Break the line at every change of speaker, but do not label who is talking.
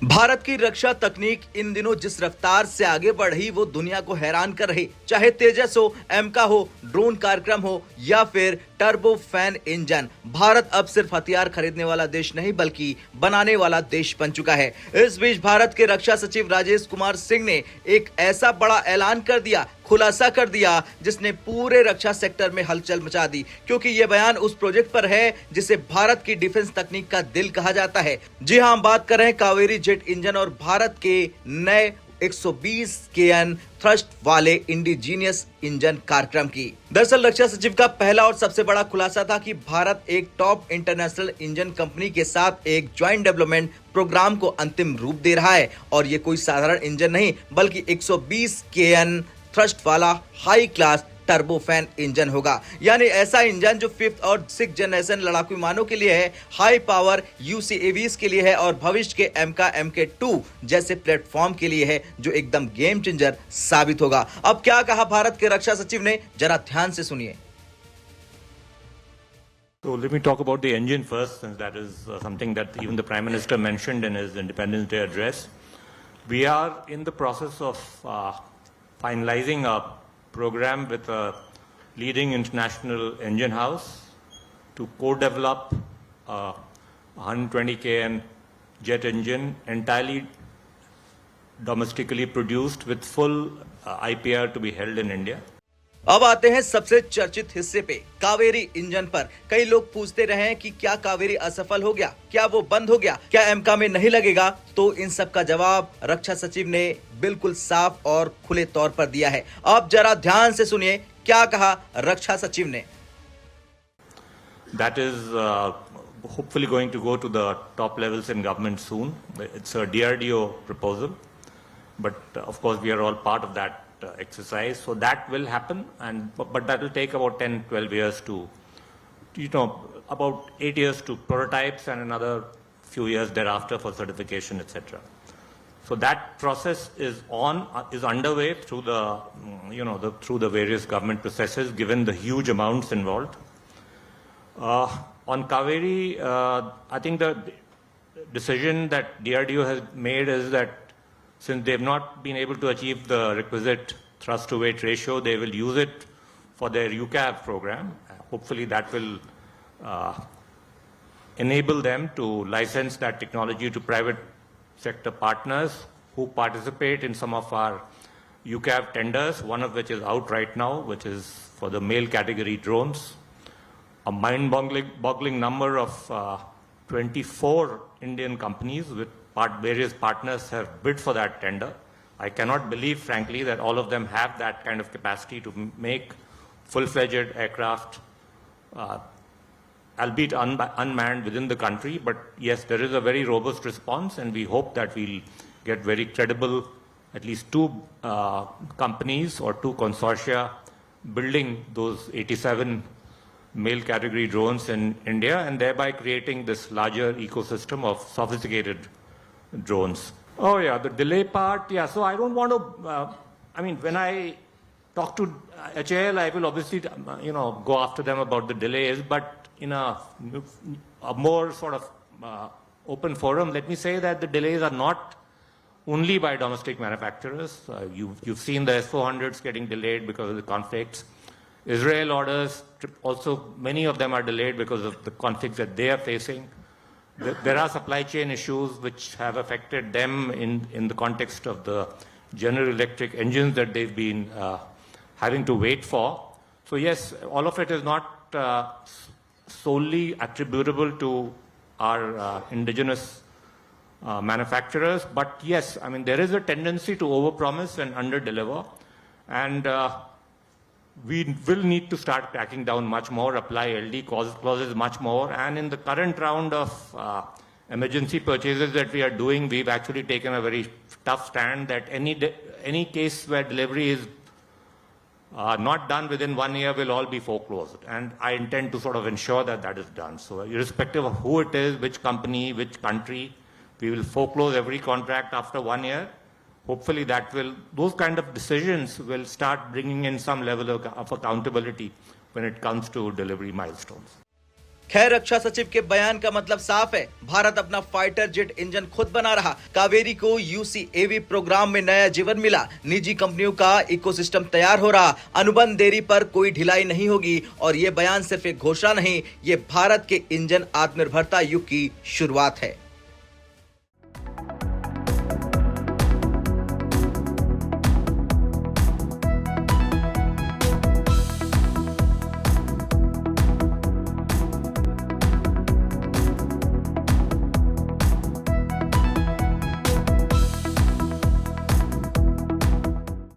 भारत की रक्षा तकनीक इन दिनों जिस रफ्तार से आगे बढ़ रही वो दुनिया को हैरान कर रही। चाहे तेजस हो, एमका हो, ड्रोन कार्यक्रम हो या फिर टर्बो फैन इंजन, भारत अब सिर्फ हथियार खरीदने वाला देश नहीं बल्कि बनाने वाला देश बन चुका है। इस बीच भारत के रक्षा सचिव राजेश कुमार सिंह ने एक ऐसा बड़ा ऐलान कर दिया, खुलासा कर दिया, जिसने पूरे रक्षा सेक्टर में हलचल मचा दी, क्योंकि यह बयान उस प्रोजेक्ट पर है जिसे भारत की डिफेंस तकनीक का दिल कहा जाता है। जी हां, हम बात कर रहे हैं कावेरी जेट इंजन और भारत के नए 120 केएन थ्रस्ट वाले इंडिजीनियस इंजन कार्यक्रम की। दरअसल रक्षा सचिव का पहला और सबसे बड़ा खुलासा था कि भारत एक टॉप इंटरनेशनल इंजन कंपनी के साथ एक ज्वाइंट डेवलपमेंट प्रोग्राम को अंतिम रूप दे रहा है और ये कोई साधारण इंजन नहीं बल्कि 120 केएन थ्रस्ट वाला हाई क्लास टर्बोफैन इंजन होगा। यानी ऐसा इंजन जो 5th और 6th जनरेशन लड़ाकू विमानों के लिए है, हाई पावर यूसीएवीज के लिए है और भविष्य के एमका MK2 जैसे प्लेटफॉर्म के लिए है, जो एकदम गेम चेंजर साबित होगा। अब क्या कहा भारत के रक्षा सचिव ने, जरा ध्यान से सुनिए।
So let me talk about the engine first, since that is something that even the Prime Minister mentioned in his Independence Day address. We are in the process of finalizing a program with a leading international engine house to co-develop a 120 kN jet engine entirely domestically produced with full IPR to be held in India.
अब आते हैं सबसे चर्चित हिस्से पे, Kaveri engine पर। कई लोग पूछते रहे हैं कि क्या कावेरी असफल हो गया, क्या वो बंद हो गया, क्या एमका में नहीं लगेगा? तो इन सब का जवाब रक्षा सचिव ने बिल्कुल साफ और खुले तौर पर दिया है। अब जरा ध्यान से सुनिए क्या कहा रक्षा सचिव ने।
That is hopefully going to go to the top levels in government soon. It's a DRDO proposal, but of course we are all part of that exercise, so that will happen, and but that will take about 10-12 years to, about 8 years to prototypes and another few years thereafter for certification, etc. So that process is underway through the through the various government processes, given the huge amounts involved. On Kaveri, I think the decision that DRDO has made is that since they've not been able to achieve the requisite thrust to weight ratio, they will use it for their UCAV program. Hopefully that will enable them to license that technology to private sector partners who participate in some of our UCAV tenders, one of which is out right now, which is for the male category drones. A mind-boggling number of 24 Indian companies with various partners have bid for that tender. I cannot believe, frankly, that all of them have that kind of capacity to make full-fledged aircraft, albeit unmanned within the country. But yes, there is a very robust response, and we hope that we'll get very credible, at least two companies or two consortia building those 87 male category drones in India, and thereby creating this larger ecosystem of sophisticated drones. Oh yeah, the delay part, yeah. So I don't want to, I mean, when I talk to HAL, I will obviously, go after them about the delays, but in a more sort of open forum, let me say that the delays are not only by domestic manufacturers. You've seen the S-400s getting delayed because of the conflicts. Israel orders, also many of them are delayed because of the conflicts that they are facing. There are supply chain issues which have affected them in the context of the General Electric engines that they've been having to wait for. So yes, all of it is not solely attributable to our indigenous manufacturers, but yes, I mean, there is a tendency to overpromise and underdeliver, and we will need to start cracking down much more, apply LD clauses much more, and in the current round of emergency purchases that we are doing, we've actually taken a very tough stand that any case where delivery is not done within 1 year will all be foreclosed, and I intend to sort of ensure that that is done. So irrespective of who it is, which company, which country, we will foreclose every contract after 1 year. Hopefully those kind of decisions will start bringing in some level of accountability when it comes to delivery milestones.
खैर, रक्षा सचिव के बयान का मतलब साफ है, भारत अपना fighter jet engine खुद बना रहा। कावेरी को यूसीएवी प्रोग्राम में नया जीवन मिला। निजी कंपनियों का इकोसिस्टम तैयार हो रहा। अनुबंध देरी पर कोई ढिलाई नहीं होगी। और ये बयान सिर्फ एक घोषणा नहीं, ये भारत के इंजन आत्मनिर्भरता युग की शुरुआत है।